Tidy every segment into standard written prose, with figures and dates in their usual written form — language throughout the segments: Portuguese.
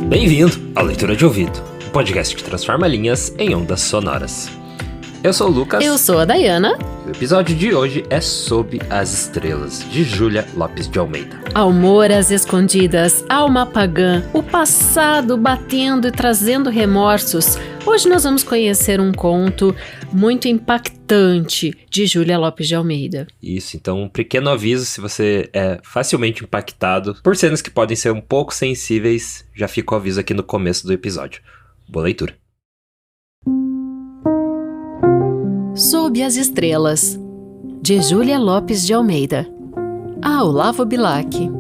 Bem-vindo à Leitura de Ouvido, um podcast que transforma linhas em ondas sonoras. Eu sou o Lucas. Eu sou a Dayana. E o episódio de hoje é Sob as Estrelas, de Júlia Lopes de Almeida. Almoras escondidas, alma pagã, o passado batendo e trazendo remorsos. Hoje nós vamos conhecer um conto muito impactante de Júlia Lopes de Almeida. Isso, então um pequeno aviso, se você é facilmente impactado por cenas que podem ser um pouco sensíveis, já fica o aviso aqui no começo do episódio. Boa leitura. Sob as Estrelas, de Júlia Lopes de Almeida. A Olavo Bilac.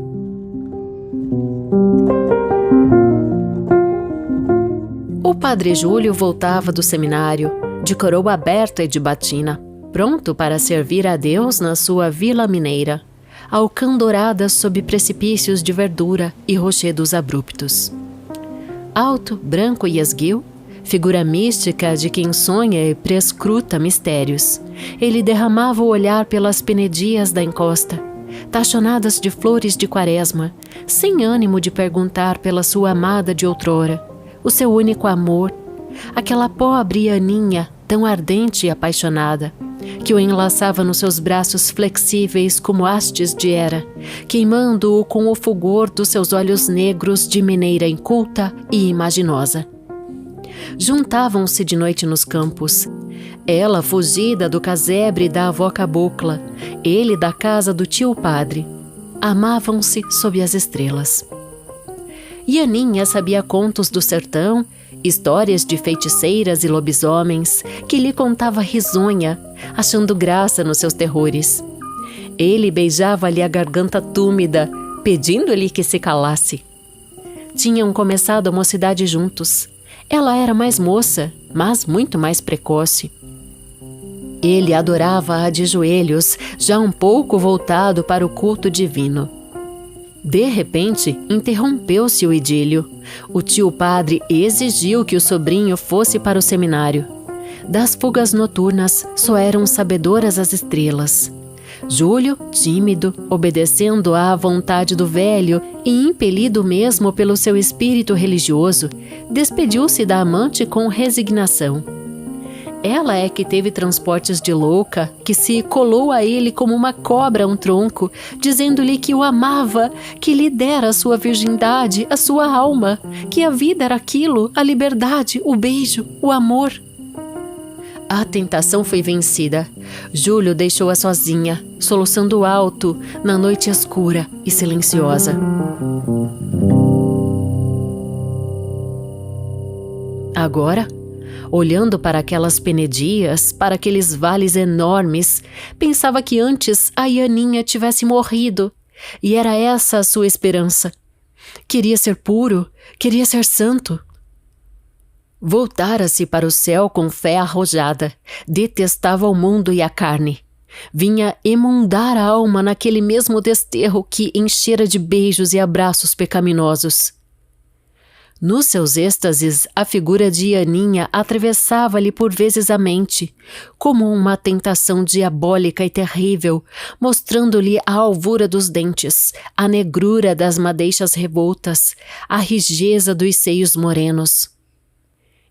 O padre Júlio voltava do seminário, de coroa aberta e de batina, pronto para servir a Deus na sua vila mineira, alcandorada sob precipícios de verdura e rochedos abruptos. Alto, branco e esguio, figura mística de quem sonha e prescruta mistérios, ele derramava o olhar pelas penedias da encosta, tachonadas de flores de quaresma, sem ânimo de perguntar pela sua amada de outrora, o seu único amor, aquela pobre Aninha tão ardente e apaixonada, que o enlaçava nos seus braços flexíveis como hastes de Hera, queimando-o com o fulgor dos seus olhos negros de maneira inculta e imaginosa. Juntavam-se de noite nos campos. Ela fugida do casebre da avó cabocla, ele da casa do tio padre. Amavam-se sob as estrelas. E Aninha sabia contos do sertão, histórias de feiticeiras e lobisomens, que lhe contava risonha, achando graça nos seus terrores. Ele beijava-lhe a garganta túmida, pedindo-lhe que se calasse. Tinham começado a mocidade juntos. Ela era mais moça, mas muito mais precoce. Ele adorava-a de joelhos, já um pouco voltado para o culto divino. De repente, interrompeu-se o idílio. O tio padre exigiu que o sobrinho fosse para o seminário. Das fugas noturnas só eram sabedoras as estrelas. Júlio, tímido, obedecendo à vontade do velho e impelido mesmo pelo seu espírito religioso, despediu-se da amante com resignação. Ela é que teve transportes de louca, que se colou a ele como uma cobra a um tronco, dizendo-lhe que o amava, que lhe dera a sua virgindade, a sua alma, que a vida era aquilo, a liberdade, o beijo, o amor. A tentação foi vencida. Júlio deixou-a sozinha, soluçando alto, na noite escura e silenciosa. Agora, olhando para aquelas penedias, para aqueles vales enormes, pensava que antes a Ianinha tivesse morrido, e era essa a sua esperança. Queria ser puro, queria ser santo. Voltara-se para o céu com fé arrojada, detestava o mundo e a carne. Vinha emundar a alma naquele mesmo desterro que enchera de beijos e abraços pecaminosos. Nos seus êxtases, a figura de Aninha atravessava-lhe por vezes a mente, como uma tentação diabólica e terrível, mostrando-lhe a alvura dos dentes, a negrura das madeixas revoltas, a rijeza dos seios morenos.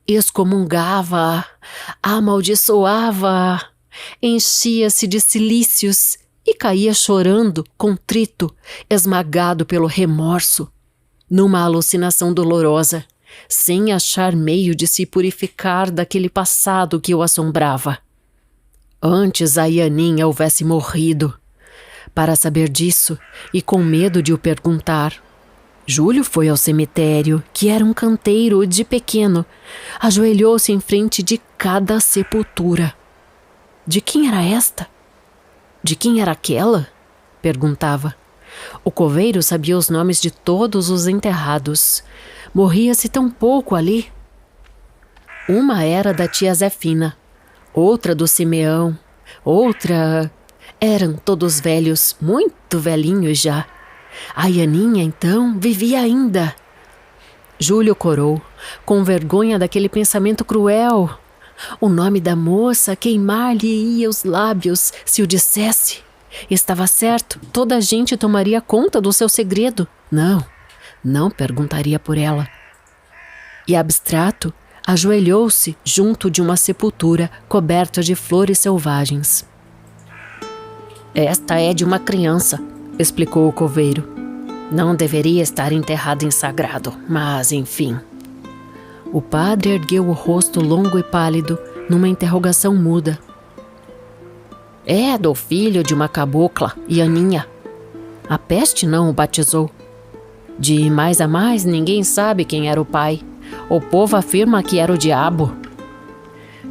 Excomungava-a, amaldiçoava-a, enchia-se de cilícios e caía chorando, contrito, esmagado pelo remorso, numa alucinação dolorosa, sem achar meio de se purificar daquele passado que o assombrava. Antes a Ianinha houvesse morrido. Para saber disso, e com medo de o perguntar, Júlio foi ao cemitério, que era um canteiro de pequeno, ajoelhou-se em frente de cada sepultura. De quem era esta? De quem era aquela? Perguntava. O coveiro sabia os nomes de todos os enterrados. Morria-se tão pouco ali. Uma era da tia Zefina, outra do Simeão, outra... Eram todos velhos, muito velhinhos já. A Ianinha, então, vivia ainda. Júlio corou, com vergonha daquele pensamento cruel. O nome da moça queimar-lhe-ia os lábios se o dissesse. Estava certo, toda a gente tomaria conta do seu segredo. Não perguntaria por ela. E abstrato, ajoelhou-se junto de uma sepultura coberta de flores selvagens. Esta é de uma criança, explicou o coveiro. Não deveria estar enterrada em sagrado, mas enfim. O padre ergueu o rosto longo e pálido numa interrogação muda. É do filho de uma cabocla, Ianinha. A peste não o batizou. De mais a mais, ninguém sabe quem era o pai. O povo afirma que era o diabo.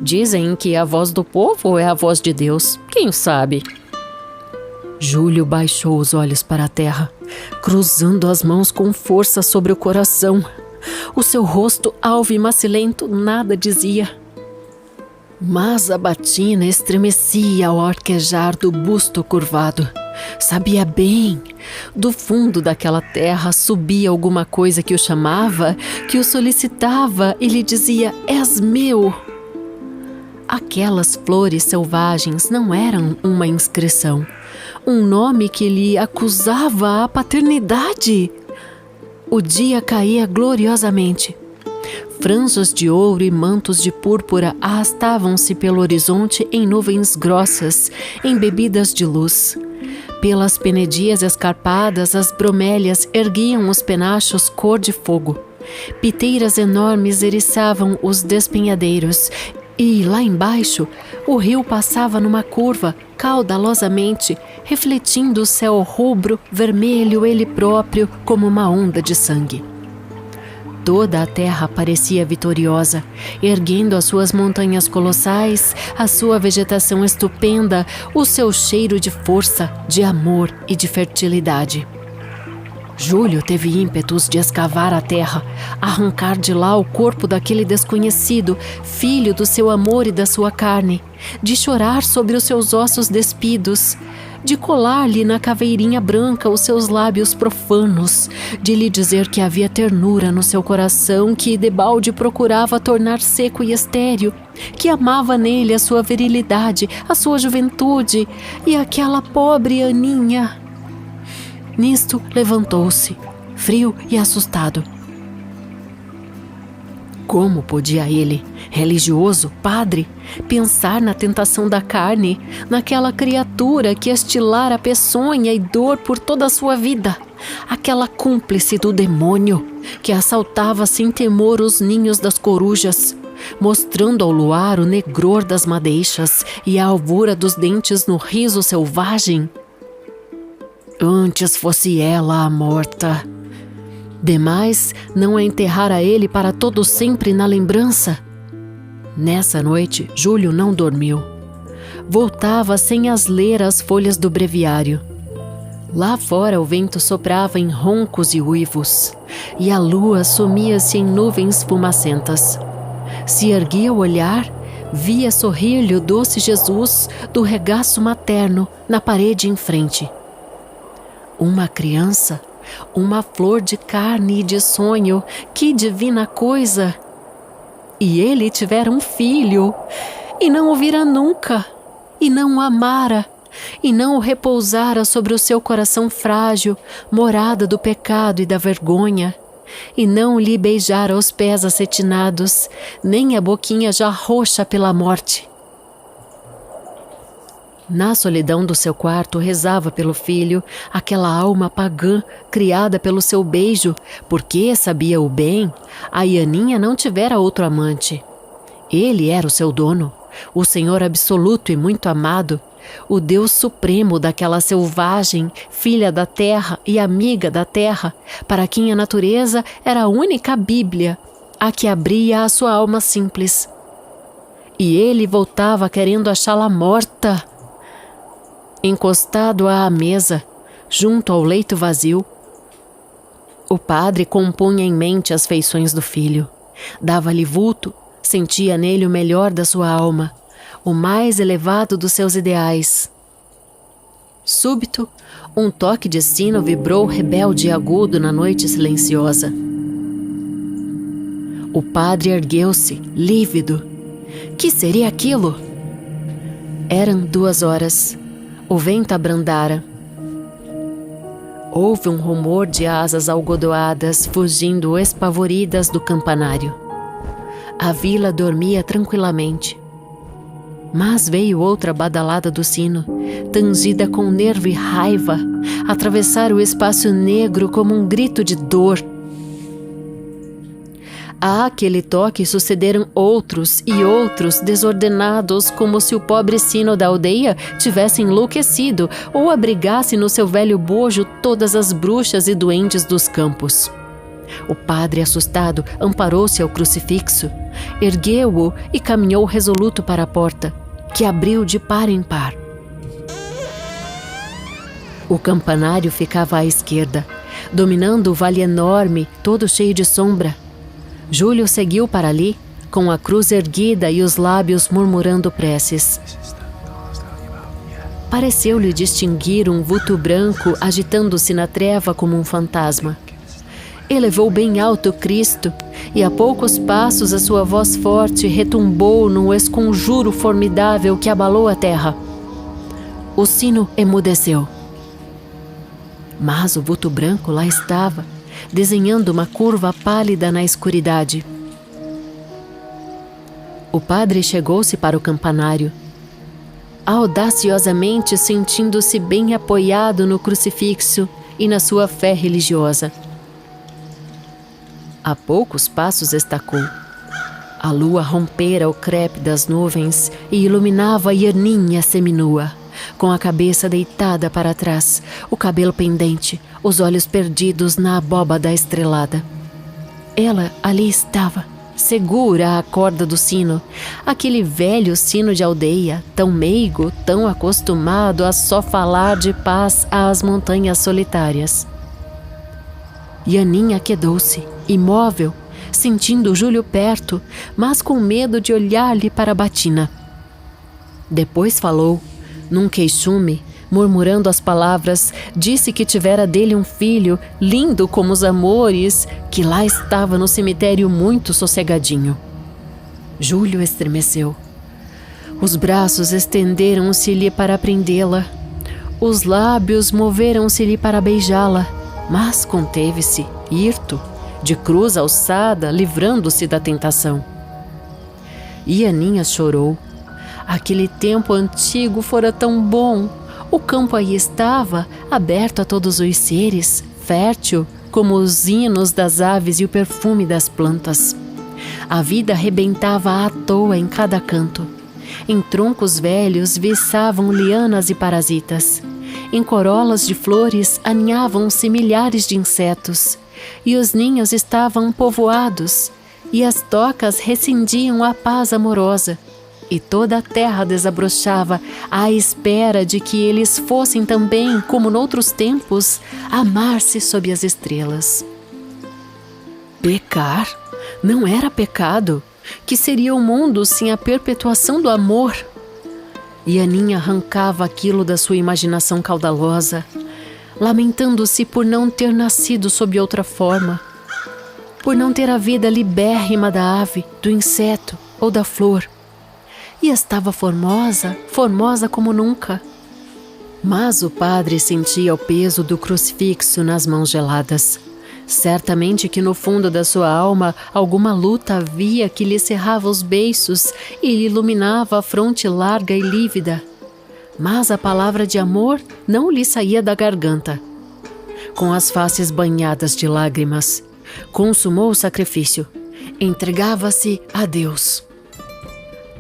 Dizem que a voz do povo é a voz de Deus. Quem sabe? Júlio baixou os olhos para a terra, cruzando as mãos com força sobre o coração. O seu rosto alvo e macilento nada dizia. Mas a batina estremecia ao arquejar do busto curvado. Sabia bem, do fundo daquela terra subia alguma coisa que o chamava, que o solicitava e lhe dizia: és meu. Aquelas flores selvagens não eram uma inscrição, um nome que lhe acusava a paternidade. O dia caía gloriosamente. Franjas de ouro e mantos de púrpura arrastavam-se pelo horizonte em nuvens grossas, embebidas de luz. Pelas penedias escarpadas, as bromélias erguiam os penachos cor de fogo. Piteiras enormes eriçavam os despenhadeiros e, lá embaixo, o rio passava numa curva, caudalosamente, refletindo o céu rubro, vermelho ele próprio, como uma onda de sangue. Toda a terra parecia vitoriosa, erguendo as suas montanhas colossais, a sua vegetação estupenda, o seu cheiro de força, de amor e de fertilidade. Júlio teve ímpetos de escavar a terra, arrancar de lá o corpo daquele desconhecido, filho do seu amor e da sua carne, de chorar sobre os seus ossos despidos, de colar-lhe na caveirinha branca os seus lábios profanos, de lhe dizer que havia ternura no seu coração que debalde procurava tornar seco e estéril, que amava nele a sua virilidade, a sua juventude e aquela pobre Aninha. Nisto levantou-se, frio e assustado. Como podia ele, religioso, padre, pensar na tentação da carne, naquela criatura que estilara peçonha e dor por toda a sua vida, aquela cúmplice do demônio que assaltava sem temor os ninhos das corujas, mostrando ao luar o negror das madeixas e a alvura dos dentes no riso selvagem? Antes fosse ela a morta. Demais não a enterrara ele para todo sempre na lembrança. Nessa noite, Júlio não dormiu. Voltava sem as ler as folhas do breviário. Lá fora o vento soprava em roncos e uivos, e a lua sumia-se em nuvens fumacentas. Se erguia o olhar, via sorrir-lhe o doce Jesus do regaço materno na parede em frente. Uma criança, uma flor de carne e de sonho, que divina coisa! E ele tivera um filho, e não o vira nunca, e não o amara, e não o repousara sobre o seu coração frágil, morada do pecado e da vergonha, e não lhe beijara os pés acetinados, nem a boquinha já roxa pela morte. Na solidão do seu quarto rezava pelo filho, aquela alma pagã criada pelo seu beijo, porque, sabia o bem, a Ianinha não tivera outro amante. Ele era o seu dono, o Senhor absoluto e muito amado, o Deus supremo daquela selvagem, filha da terra e amiga da terra, para quem a natureza era a única Bíblia, a que abria a sua alma simples. E ele voltava querendo achá-la morta. Encostado à mesa, junto ao leito vazio, o padre compunha em mente as feições do filho. Dava-lhe vulto, sentia nele o melhor da sua alma, o mais elevado dos seus ideais. Súbito, um toque de sino vibrou rebelde e agudo na noite silenciosa. O padre ergueu-se, lívido. Que seria aquilo? Eram 2 horas. O vento abrandara. Houve um rumor de asas algodoadas fugindo espavoridas do campanário. A vila dormia tranquilamente. Mas veio outra badalada do sino, tangida com nervo e raiva, atravessar o espaço negro como um grito de dor. A aquele toque sucederam outros e outros desordenados, como se o pobre sino da aldeia tivesse enlouquecido ou abrigasse no seu velho bojo todas as bruxas e duendes dos campos. O padre, assustado, amparou-se ao crucifixo, ergueu-o e caminhou resoluto para a porta, que abriu de par em par. O campanário ficava à esquerda, dominando o vale enorme, todo cheio de sombra. Júlio seguiu para ali, com a cruz erguida e os lábios murmurando preces. Pareceu-lhe distinguir um vulto branco agitando-se na treva como um fantasma. Elevou bem alto Cristo, e a poucos passos a sua voz forte retumbou num esconjuro formidável que abalou a terra. O sino emudeceu. Mas o vulto branco lá estava, desenhando uma curva pálida na escuridade. O padre chegou-se para o campanário, audaciosamente sentindo-se bem apoiado no crucifixo e na sua fé religiosa. A poucos passos estacou. A lua rompera o crepe das nuvens e iluminava Ianinha seminua, com a cabeça deitada para trás, o cabelo pendente, os olhos perdidos na abóbada estrelada. Ela ali estava, segura à corda do sino, aquele velho sino de aldeia, tão meigo, tão acostumado a só falar de paz às montanhas solitárias. Ianinha quedou-se, imóvel, sentindo Júlio perto, mas com medo de olhar-lhe para a batina. Depois falou, num queixume, murmurando as palavras, disse que tivera dele um filho, lindo como os amores, que lá estava no cemitério muito sossegadinho. Júlio estremeceu. Os braços estenderam-se-lhe para prendê-la. Os lábios moveram-se-lhe para beijá-la, mas conteve-se, hirto, de cruz alçada, livrando-se da tentação. Ianinha chorou. Aquele tempo antigo fora tão bom. O campo aí estava, aberto a todos os seres, fértil, como os hinos das aves e o perfume das plantas. A vida rebentava à toa em cada canto. Em troncos velhos viçavam lianas e parasitas. Em corolas de flores aninhavam-se milhares de insetos, e os ninhos estavam povoados, e as tocas rescindiam a paz amorosa, e toda a terra desabrochava à espera de que eles fossem também, como noutros tempos, amar-se sob as estrelas. Pecar? Não era pecado. Que seria o mundo sem a perpetuação do amor? Ianinha arrancava aquilo da sua imaginação caudalosa, lamentando-se por não ter nascido sob outra forma, por não ter a vida libérrima da ave, do inseto ou da flor. E estava formosa, formosa como nunca. Mas o padre sentia o peso do crucifixo nas mãos geladas. Certamente que no fundo da sua alma alguma luta havia que lhe cerrava os beiços e lhe iluminava a fronte larga e lívida. Mas a palavra de amor não lhe saía da garganta. Com as faces banhadas de lágrimas, consumou o sacrifício. Entregava-se a Deus.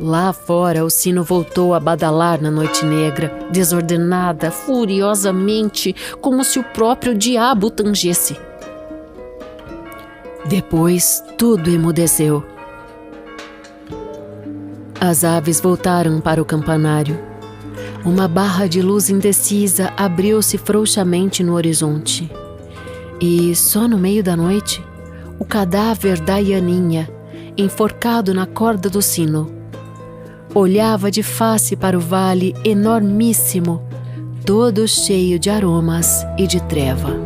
Lá fora o sino voltou a badalar na noite negra, desordenada, furiosamente, como se o próprio diabo tangesse. Depois tudo emudeceu. As aves voltaram para o campanário. Uma barra de luz indecisa abriu-se frouxamente no horizonte. E, só no meio da noite, o cadáver da Ianinha, enforcado na corda do sino, olhava de face para o vale enormíssimo, todo cheio de aromas e de treva.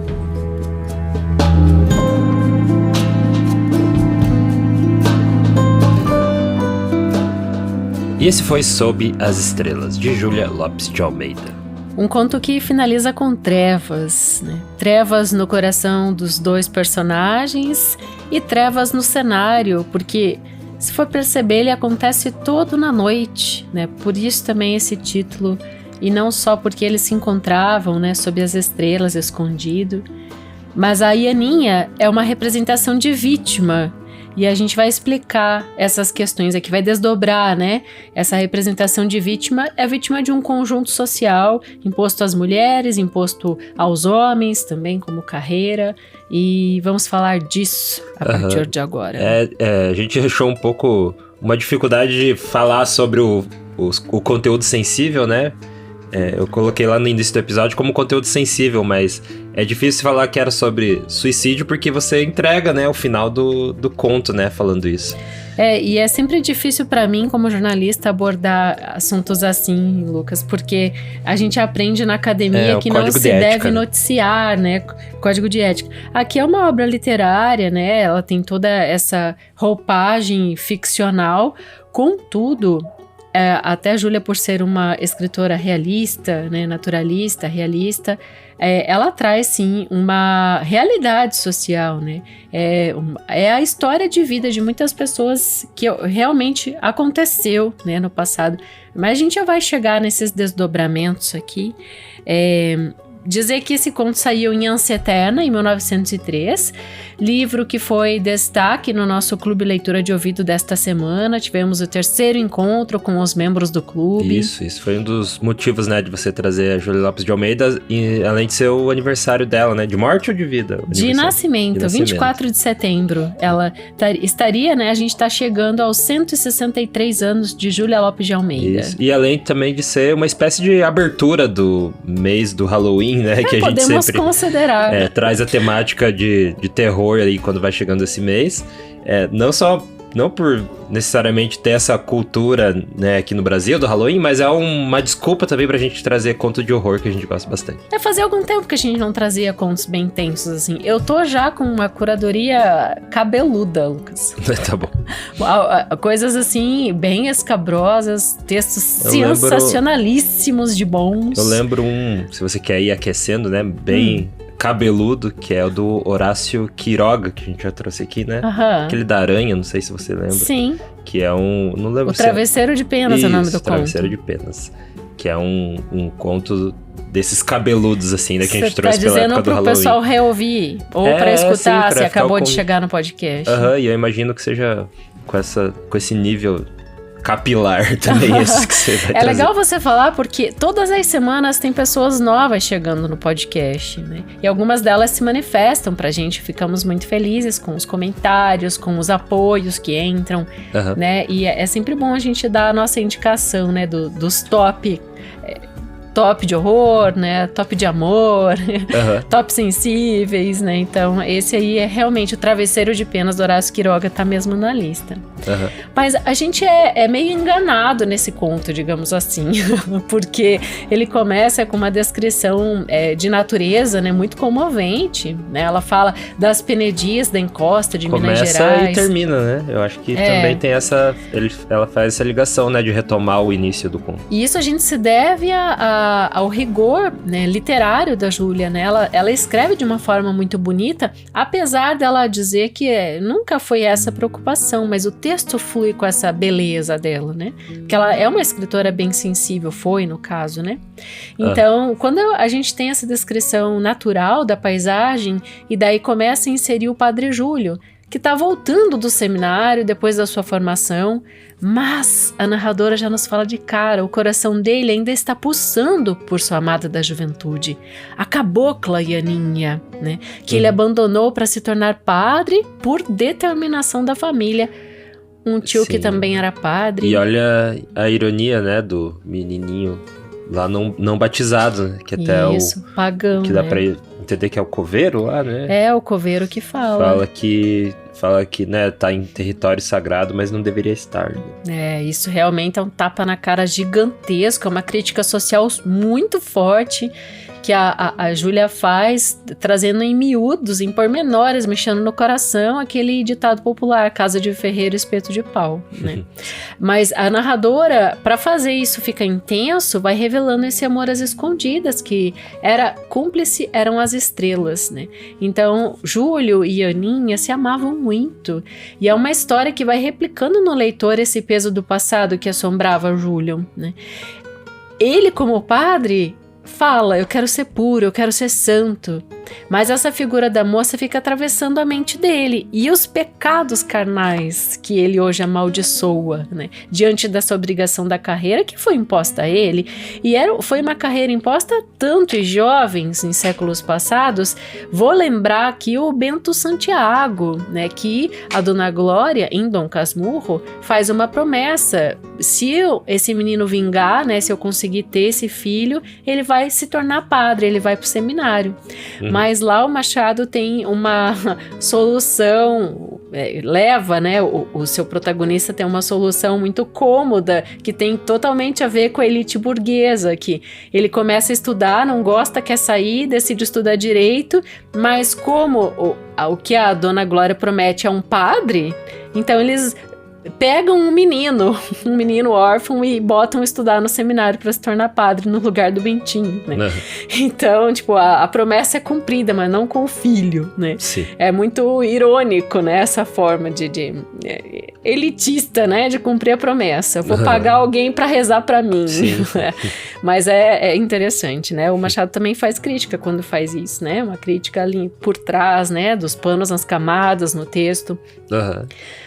E esse foi Sob as Estrelas, de Júlia Lopes de Almeida. Um conto que finaliza com trevas, né? Trevas no coração dos dois personagens e trevas no cenário, porque, se for perceber, ele acontece todo na noite, né? Por isso também esse título, e não só porque eles se encontravam, né, sob as estrelas, escondido, mas a Ianinha é uma representação de vítima. E a gente vai explicar essas questões aqui, vai desdobrar, né? Essa representação de vítima é vítima de um conjunto social imposto às mulheres, imposto aos homens também, como carreira. E vamos falar disso a partir de agora. A gente achou um pouco uma dificuldade de falar sobre o conteúdo sensível, né? Eu coloquei lá no início do episódio como conteúdo sensível, mas é difícil falar que era sobre suicídio porque você entrega, né, o final do conto, né, falando isso. E é sempre difícil pra mim, como jornalista, abordar assuntos assim, Lucas, porque a gente aprende na academia que não se deve noticiar, né, código de ética. Aqui é uma obra literária, né, ela tem toda essa roupagem ficcional, contudo... até a Júlia, por ser uma escritora realista, né, naturalista, realista, ela traz, sim, uma realidade social, né? É a história de vida de muitas pessoas que realmente aconteceu, né, no passado. Mas a gente já vai chegar nesses desdobramentos aqui. Dizer que esse conto saiu em Ânsia Eterna, em 1903, livro que foi destaque no nosso Clube Leitura de Ouvido desta semana. Tivemos o 3º encontro com os membros do clube. Isso foi um dos motivos, né, de você trazer a Júlia Lopes de Almeida, e além de ser o aniversário dela, né, de morte ou de vida? De nascimento, 24 de setembro. Ela estaria, né, a gente está chegando aos 163 anos de Júlia Lopes de Almeida. Isso. E além também de ser uma espécie de abertura do mês do Halloween, né, que a gente sempre considerar. Traz a temática de terror aí quando vai chegando esse mês, não por necessariamente ter essa cultura, né, aqui no Brasil do Halloween, mas é uma desculpa também pra gente trazer conto de horror que a gente gosta bastante. Fazia algum tempo que a gente não trazia contos bem tensos, assim. Eu tô já com uma curadoria cabeluda, Lucas. Tá bom. Coisas assim, bem escabrosas, textos sensacionalíssimos de bons. Eu lembro se você quer ir aquecendo, né, bem... cabeludo, que é o do Horácio Quiroga, que a gente já trouxe aqui, né? Aquele da aranha, não sei se você lembra. Sim. Que é não lembro o Travesseiro de Penas é o nome do conto. Travesseiro de Penas. Que é um conto desses cabeludos, assim, né? Que a gente trouxe pela época do Halloween. Você tá dizendo pro pessoal reouvir, ou pra escutar, se acabou de chegar no podcast. E eu imagino que seja com esse nível... capilar também, esse que você vai trazer. Legal você falar porque todas as semanas tem pessoas novas chegando no podcast, né? E algumas delas se manifestam pra gente, ficamos muito felizes com os comentários, com os apoios que entram, né? E é sempre bom a gente dar a nossa indicação, né, dos top de horror, né? Top de amor, top sensíveis, né? Então, esse aí é realmente o Travesseiro de Penas do Horácio Quiroga, tá mesmo na lista. Mas a gente é meio enganado nesse conto, digamos assim, porque ele começa com uma descrição de natureza, né? Muito comovente, né? Ela fala das penedias da encosta de Minas Gerais. Começa e termina, né? Eu acho que também tem ela faz essa ligação, né? De retomar o início do conto. E isso a gente se deve ao rigor, né, literário da Júlia, né? Ela escreve de uma forma muito bonita, apesar dela dizer que nunca foi essa a preocupação, mas o texto flui com essa beleza dela, né? Porque ela é uma escritora bem sensível, foi no caso, né? Então, quando a gente tem essa descrição natural da paisagem, e daí começa a inserir o Padre Júlio, que está voltando do seminário depois da sua formação, mas a narradora já nos fala de cara, o coração dele ainda está pulsando por sua amada da juventude, a cabocla Ianinha, né, que ele abandonou para se tornar padre por determinação da família, um tio que também era padre. E olha a ironia, né, do menininho lá não batizado, né, que até o pagão, que dá pra entender que é o coveiro lá, né? É o coveiro que fala. Fala que, né, tá em território sagrado, mas não deveria estar. Né? Isso realmente é um tapa na cara gigantesco, é uma crítica social muito forte, que a Júlia faz, trazendo em miúdos, em pormenores, mexendo no coração, aquele ditado popular, casa de ferreiro, espeto de pau, né? Mas a narradora, para fazer isso ficar intenso, vai revelando esse amor às escondidas, que cúmplice eram as estrelas, né? Então, Júlio e Aninha se amavam muito, e é uma história que vai replicando no leitor esse peso do passado que assombrava Júlio, né? Ele, como padre, fala, eu quero ser puro, eu quero ser santo. Mas essa figura da moça fica atravessando a mente dele. E os pecados carnais que ele hoje amaldiçoa, né? Diante dessa obrigação da carreira que foi imposta a ele. E foi uma carreira imposta a tantos jovens em séculos passados. Vou lembrar aqui o Bento Santiago, né? Que a Dona Glória, em Dom Casmurro, faz uma promessa. Se esse menino vingar, né? Se eu conseguir ter esse filho, ele vai se tornar padre, ele vai pro seminário. Mas lá o Machado tem uma solução, leva, né, o seu protagonista tem uma solução muito cômoda, que tem totalmente a ver com a elite burguesa, que ele começa a estudar, não gosta, quer sair, decide estudar direito, mas como o que a Dona Glória promete é um padre, então eles pegam um menino órfão e botam estudar no seminário para se tornar padre no lugar do Bentinho, né? Então, tipo, a promessa é cumprida, mas não com o filho, né? Sim. É muito irônico, né? Essa forma de elitista, né? De cumprir a promessa. Vou pagar alguém para rezar para mim. Sim. Mas é interessante, né? O Machado também faz crítica quando faz isso, né? Uma crítica ali por trás, né? Dos panos nas camadas, no texto.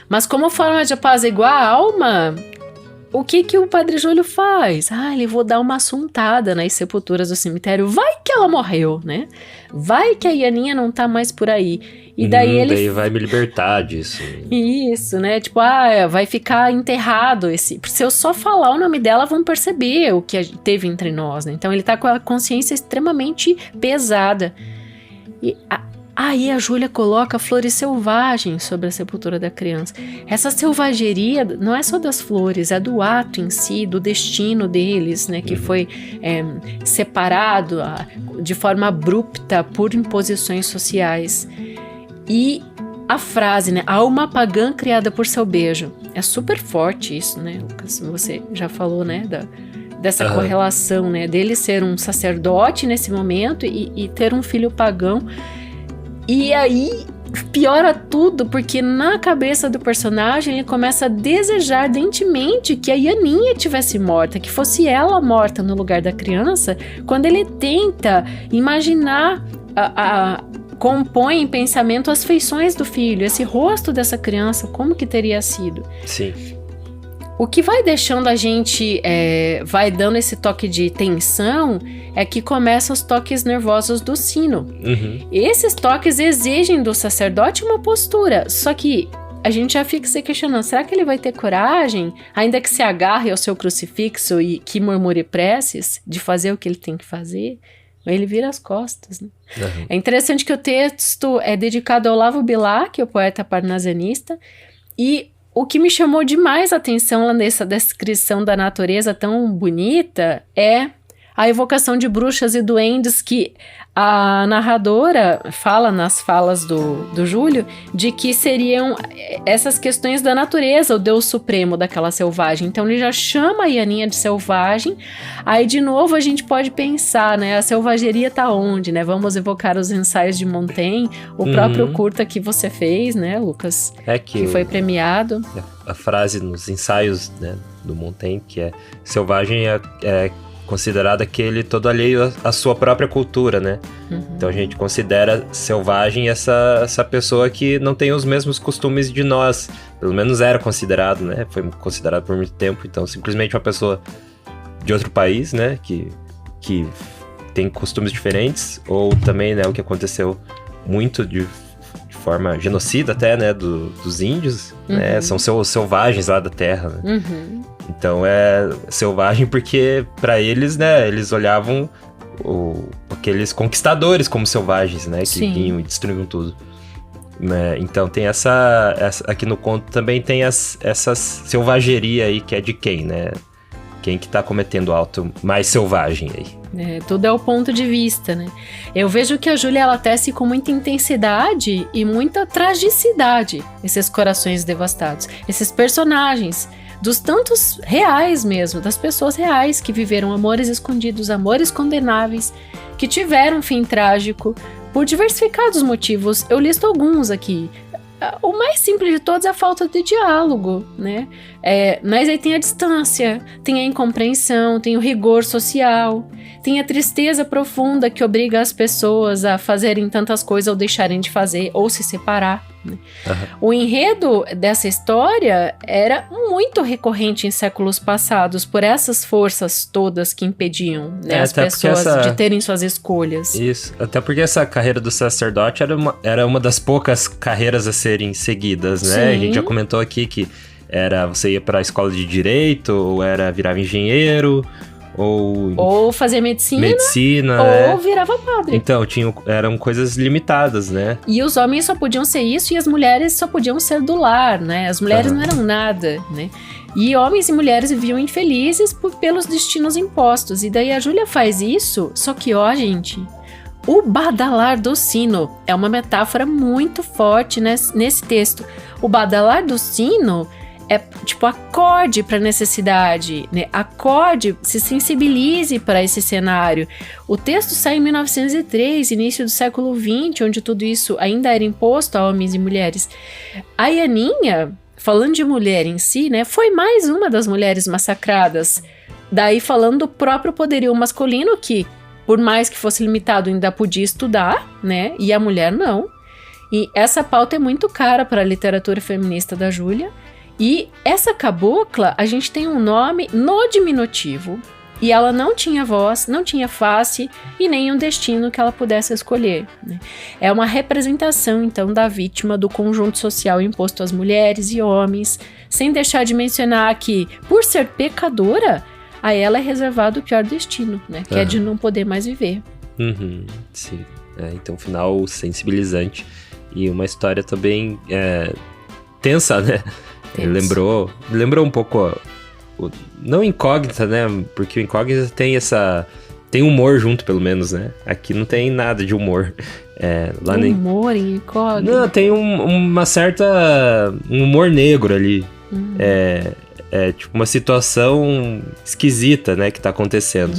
Mas como forma de apaziguar a alma, o que o Padre Júlio faz? Ele vou dar uma assuntada nas sepulturas do cemitério. Vai que ela morreu, né? Vai que a Ianinha não tá mais por aí. E daí ele... Daí vai me libertar disso. Isso, né? Tipo, vai ficar enterrado esse... Se eu só falar o nome dela, vão perceber o que teve entre nós, né? Então ele tá com a consciência extremamente pesada. E... Aí a Júlia coloca flores selvagens sobre a sepultura da criança. Essa selvageria não é só das flores, é do ato em si, do destino deles, né, que foi separado de forma abrupta por imposições sociais. E a frase, né, alma pagã criada por seu beijo. É super forte isso, né, Lucas? Você já falou, né, dessa correlação, né, dele ser um sacerdote nesse momento e ter um filho pagão. E aí piora tudo, porque na cabeça do personagem ele começa a desejar ardentemente que a Ianinha tivesse morta, que fosse ela morta no lugar da criança, quando ele tenta imaginar, compõe em pensamento as feições do filho, esse rosto dessa criança, como que teria sido. Sim. O que vai deixando a gente, vai dando esse toque de tensão, é que começam os toques nervosos do sino. Esses toques exigem do sacerdote uma postura, só que a gente já fica se questionando, será que ele vai ter coragem, ainda que se agarre ao seu crucifixo e que murmure preces, de fazer o que ele tem que fazer? Ele vira as costas, né? É interessante que o texto é dedicado ao Olavo Bilac, o poeta parnasianista, e o que me chamou demais a atenção nessa descrição da natureza tão bonita é a evocação de bruxas e duendes que a narradora fala nas falas do Júlio, de que seriam essas questões da natureza, o Deus Supremo daquela selvagem. Então ele já chama a Ianinha de selvagem. Aí de novo a gente pode pensar, né? A selvageria tá onde, né? Vamos evocar os ensaios de Montaigne, o próprio curta que você fez, né, Lucas? Que foi premiado. A frase nos ensaios, né, do Montaigne, que é selvagem é considerado aquele todo alheio à sua própria cultura, né? Então a gente considera selvagem essa pessoa que não tem os mesmos costumes de nós. Pelo menos era considerado, né? Foi considerado por muito tempo. Então simplesmente uma pessoa de outro país, né? Que tem costumes diferentes. Ou também, né? O que aconteceu muito de forma genocida até, né? Dos índios, né? São selvagens lá da terra, né? Então é selvagem porque para eles, né, eles olhavam aqueles conquistadores como selvagens, né, que vinham e destruíam tudo. Então tem essa aqui no conto também tem essa selvageria aí que é de quem, né? Quem que tá cometendo o ato mais selvagem aí? Tudo é o ponto de vista, né? Eu vejo que a Júlia, ela tece com muita intensidade e muita tragicidade esses corações devastados, esses personagens, dos tantos reais mesmo, das pessoas reais que viveram amores escondidos, amores condenáveis, que tiveram um fim trágico por diversificados motivos. Eu listo alguns aqui. O mais simples de todos é a falta de diálogo, né? Mas aí tem a distância, tem a incompreensão, tem o rigor social, tem a tristeza profunda que obriga as pessoas a fazerem tantas coisas ou deixarem de fazer ou se separar, né? O enredo dessa história era muito recorrente em séculos passados por essas forças todas que impediam, né, as pessoas de terem suas escolhas. Isso, até porque essa carreira do sacerdote era uma das poucas carreiras a serem seguidas, né? Sim. A gente já comentou aqui que você ia para a escola de direito, ou virava engenheiro, ou fazia medicina ou virava padre. Então, eram coisas limitadas, né? E os homens só podiam ser isso e as mulheres só podiam ser do lar, né? As mulheres não eram nada, né? E homens e mulheres viviam infelizes pelos destinos impostos. E daí a Júlia faz isso, só que, gente, o badalar do sino é uma metáfora muito forte nesse texto. O badalar do sino é tipo, acorde para a necessidade, né? Acorde, se sensibilize para esse cenário. O texto sai em 1903, início do século XX, onde tudo isso ainda era imposto a homens e mulheres. A Ianinha, falando de mulher em si, né, foi mais uma das mulheres massacradas. Daí falando do próprio poderio masculino, que por mais que fosse limitado ainda podia estudar, né, e a mulher não. E essa pauta é muito cara para a literatura feminista da Júlia. E essa cabocla, a gente tem um nome no diminutivo, e ela não tinha voz, não tinha face e nem um destino que ela pudesse escolher, né? É uma representação, então, da vítima do conjunto social imposto às mulheres e homens, sem deixar de mencionar que, por ser pecadora, a ela é reservado o pior destino, né? Que é de não poder mais viver. Sim. Então, final sensibilizante e uma história também tensa, né? Lembrou um pouco não Incógnita, né? Porque o Incógnita tem humor junto, pelo menos, né? Aqui não tem nada de humor. Humor em Incógnita? Não, tem uma certa... um humor negro ali. É tipo uma situação esquisita, né? Que tá acontecendo.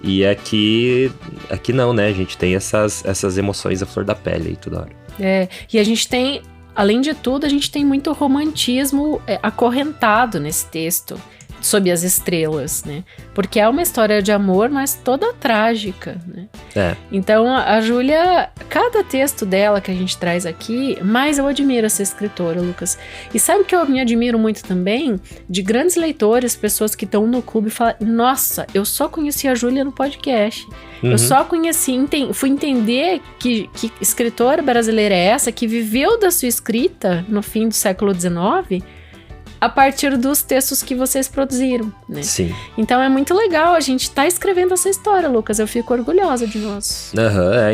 E aqui não, né? A gente tem essas emoções à flor da pele aí toda hora. E a gente tem... Além de tudo, a gente tem muito romantismo acorrentado nesse texto, sob as estrelas, né? Porque é uma história de amor, mas toda trágica, né? Então, a Júlia, cada texto dela que a gente traz aqui, mais eu admiro essa escritora, Lucas. E sabe o que eu me admiro muito também? De grandes leitores, pessoas que estão no clube e falam, nossa, eu só conheci a Júlia no podcast. Eu só conheci, fui entender que escritora brasileira é essa, que viveu da sua escrita no fim do século XIX, a partir dos textos que vocês produziram, né? Sim. Então é muito legal a gente tá escrevendo essa história, Lucas. Eu fico orgulhosa de nós.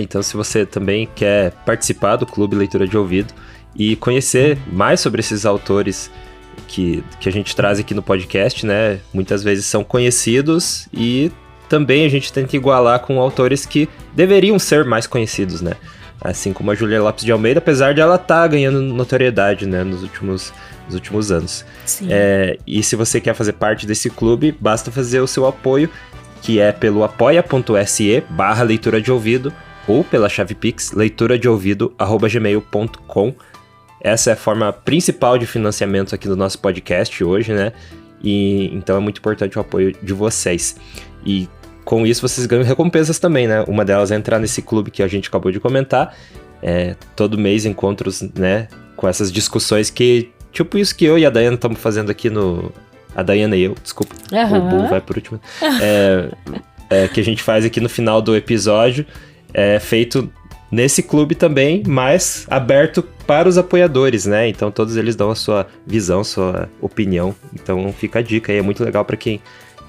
Então se você também quer participar do Clube Leitura de Ouvido e conhecer mais sobre esses autores que a gente traz aqui no podcast, né? Muitas vezes são conhecidos e também a gente tenta igualar com autores que deveriam ser mais conhecidos, né? Assim como a Júlia Lopes de Almeida, apesar de ela estar ganhando notoriedade, né, nos últimos anos. Sim. E se você quer fazer parte desse clube, basta fazer o seu apoio, que é pelo apoia.se/leitura de ouvido ou pela chave Pix, leituradeouvido@gmail.com. Essa é a forma principal de financiamento aqui do nosso podcast hoje, né? E então é muito importante o apoio de vocês. E com isso vocês ganham recompensas também, né? Uma delas é entrar nesse clube que a gente acabou de comentar. Todo mês encontros, né? Com essas discussões que... Tipo isso que eu e a Dayana estamos fazendo aqui no... A Dayana e eu, desculpa. O Bu vai por último. Que a gente faz aqui no final do episódio. Feito nesse clube também, mas aberto para os apoiadores, né? Então todos eles dão a sua visão, sua opinião. Então fica a dica aí, é muito legal para quem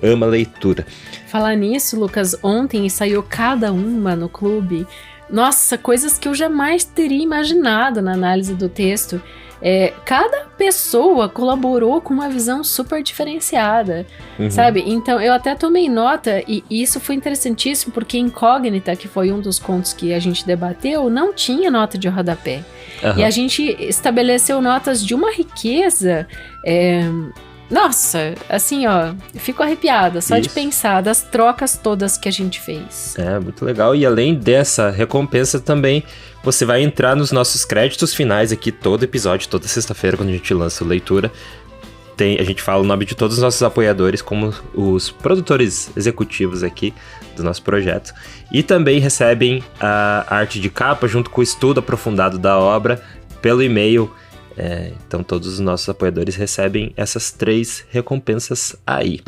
ama leitura. Falar nisso, Lucas, ontem saiu cada uma no clube. Nossa, coisas que eu jamais teria imaginado na análise do texto. cada pessoa colaborou com uma visão super diferenciada, sabe? Então, eu até tomei nota, e isso foi interessantíssimo, porque Incógnita, que foi um dos contos que a gente debateu, não tinha nota de rodapé. E a gente estabeleceu notas de uma riqueza... Nossa, assim, ó, eu fico arrepiada só de pensar das trocas todas que a gente fez. Muito legal. E além dessa recompensa também, você vai entrar nos nossos créditos finais aqui, todo episódio, toda sexta-feira, quando a gente lança a leitura. A gente fala o nome de todos os nossos apoiadores, como os produtores executivos aqui do nosso projeto. E também recebem a arte de capa junto com o estudo aprofundado da obra pelo e-mail. Então todos os nossos apoiadores recebem essas 3 recompensas aí.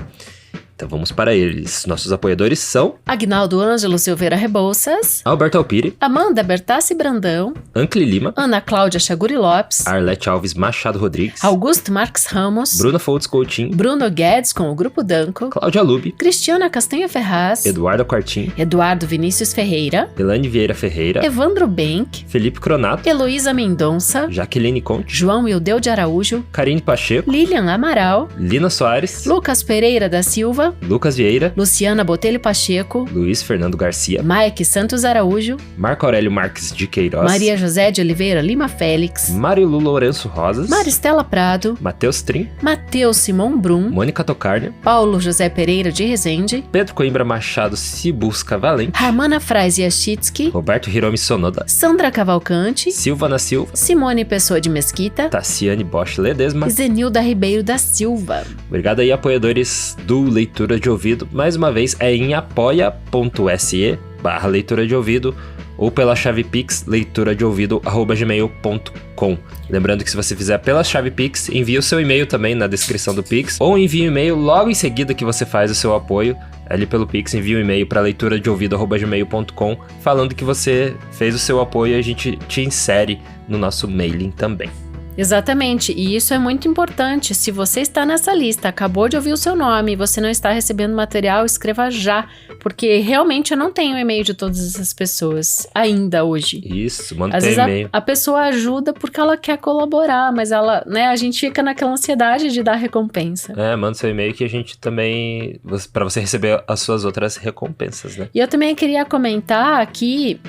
Então vamos para eles. Nossos apoiadores são... Agnaldo Ângelo Silveira Rebouças, Alberto Alpire, Amanda Bertassi Brandão, Ancli Lima, Ana Cláudia Chaguri Lopes, Arlete Alves Machado Rodrigues, Augusto Marques Ramos, Bruna Foltz Coutinho, Bruno Guedes com o Grupo Danco, Cláudia Lube, Cristiana Castanha Ferraz, Eduardo Quartim, Eduardo Vinícius Ferreira, Elane Vieira Ferreira, Evandro Benck, Felipe Cronato, Heloísa Mendonça, Jaqueline Conte, João Ildeu de Araújo, Karine Pacheco, Lilian Amaral, Lina Soares, Lucas Pereira da Silva, Lucas Vieira, Luciana Botelho Pacheco, Luiz Fernando Garcia, Mike Santos Araújo, Marco Aurélio Marques de Queiroz, Maria José de Oliveira Lima Félix, Marilu Lourenço Rosas, Maristela Prado, Matheus Trim, Matheus Simão Brum, Mônica Tocarnia, Paulo José Pereira de Rezende, Pedro Coimbra Machado Cibusca Valente, Ramana Frais Yashitsky, Roberto Hiromi Sonoda, Sandra Cavalcante, Silvana Silva, Simone Pessoa de Mesquita, Tassiane Bosch Ledesma, e Zenilda Ribeiro da Silva. Obrigado aí, apoiadores do Leitura de Ouvido. Mais uma vez, é em apoia.se/leitura de ouvido ou pela chave Pix, leituradeouvido@gmail.com. Lembrando que se você fizer pela chave Pix, envie o seu e-mail também na descrição do Pix, ou envie um e-mail logo em seguida que você faz o seu apoio, ali pelo Pix, envie um e-mail para leituradeouvido@gmail.com falando que você fez o seu apoio e a gente te insere no nosso mailing também. Exatamente, e isso é muito importante. Se você está nessa lista, acabou de ouvir o seu nome e você não está recebendo material, escreva já, porque realmente eu não tenho e-mail de todas essas pessoas ainda hoje. Isso, manda Às teu vezes e-mail. a pessoa ajuda porque ela quer colaborar, mas ela, né, a gente fica naquela ansiedade de dar recompensa. Manda seu e-mail que a gente também, para você receber as suas outras recompensas, né? E eu também queria comentar aqui,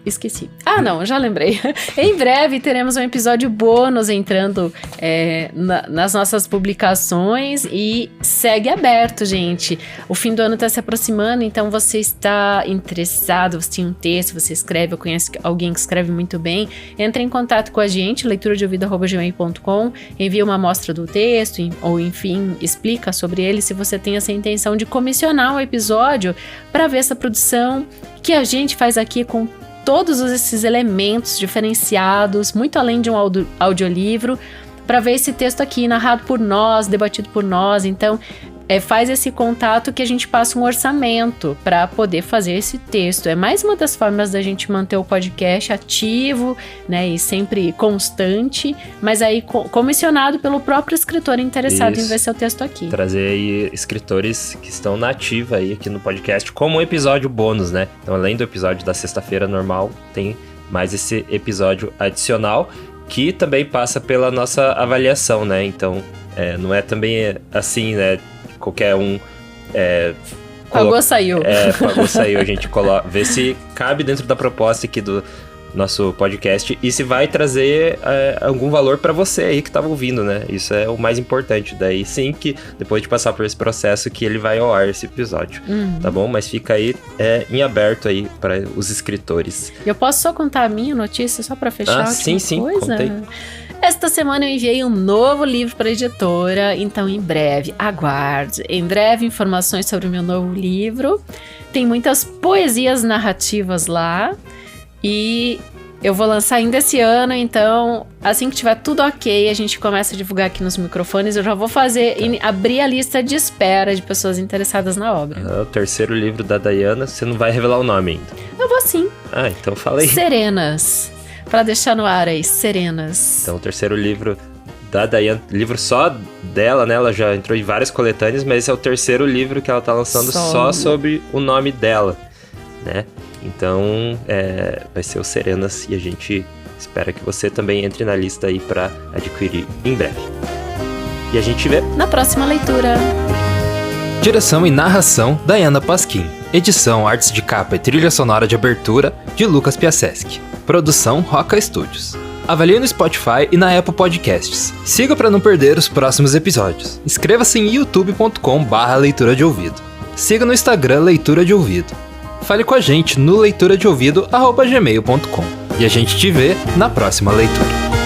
esqueci. Não, já lembrei. Em breve teremos um episódio bônus entrando nas nossas publicações e segue aberto, gente. O fim do ano está se aproximando, então você está interessado, você tem um texto, você escreve, ou conhece alguém que escreve muito bem, entre em contato com a gente, leituradeouvido@gmail.com, envia uma amostra do texto, ou enfim, explica sobre ele se você tem essa intenção de comissionar um episódio para ver essa produção que a gente faz aqui com todos esses elementos diferenciados, muito além de um audiolivro, para ver esse texto aqui narrado por nós, debatido por nós. Então, faz esse contato que a gente passa um orçamento para poder fazer esse texto. É mais uma das formas da gente manter o podcast ativo, né, e sempre constante, mas aí comissionado pelo próprio escritor interessado em ver seu texto aqui. Trazer aí escritores que estão na ativa aí aqui no podcast, como um episódio bônus, né? Então, além do episódio da sexta-feira normal, tem mais esse episódio adicional, que também passa pela nossa avaliação, né? Então, não é também assim, né? Qualquer um... Pagou, saiu. Pagou, saiu. A gente vê se cabe dentro da proposta aqui do nosso podcast e se vai trazer algum valor para você aí que tava ouvindo, né? Isso é o mais importante. Daí sim que, depois de passar por esse processo, que ele vai ao ar esse episódio, tá bom? Mas fica aí em aberto aí para os escritores. Eu posso só contar a minha notícia, só para fechar? Sim, coisa? Contei. Esta semana eu enviei um novo livro para a editora, então em breve, aguarde. Em breve, informações sobre o meu novo livro. Tem muitas poesias narrativas lá e eu vou lançar ainda esse ano, então assim que tiver tudo ok, a gente começa a divulgar aqui nos microfones. Eu já vou abrir a lista de espera de pessoas interessadas na obra. O terceiro livro da Dayana, você não vai revelar o nome ainda? Eu vou sim. Então fala aí. Serenas. Pra deixar no ar aí, Serenas. Então, o terceiro livro da Dayana, livro só dela, né? Ela já entrou em várias coletâneas, mas esse é o terceiro livro que ela tá lançando só sobre o nome dela, né? Então, vai ser o Serenas e a gente Espero que você também entre na lista aí para adquirir em breve. E a gente vê na próxima leitura. Direção e narração, Dayana Pasquim. Edição, artes de capa e trilha sonora de abertura, de Lucas Piasecki. Produção, Roca Studios. Avalie no Spotify e na Apple Podcasts. Siga para não perder os próximos episódios. Inscreva-se em youtube.com/leitura de ouvido. Siga no Instagram Leitura de Ouvido. Fale com a gente no leituradeouvido@gmail.com. E a gente te vê na próxima leitura.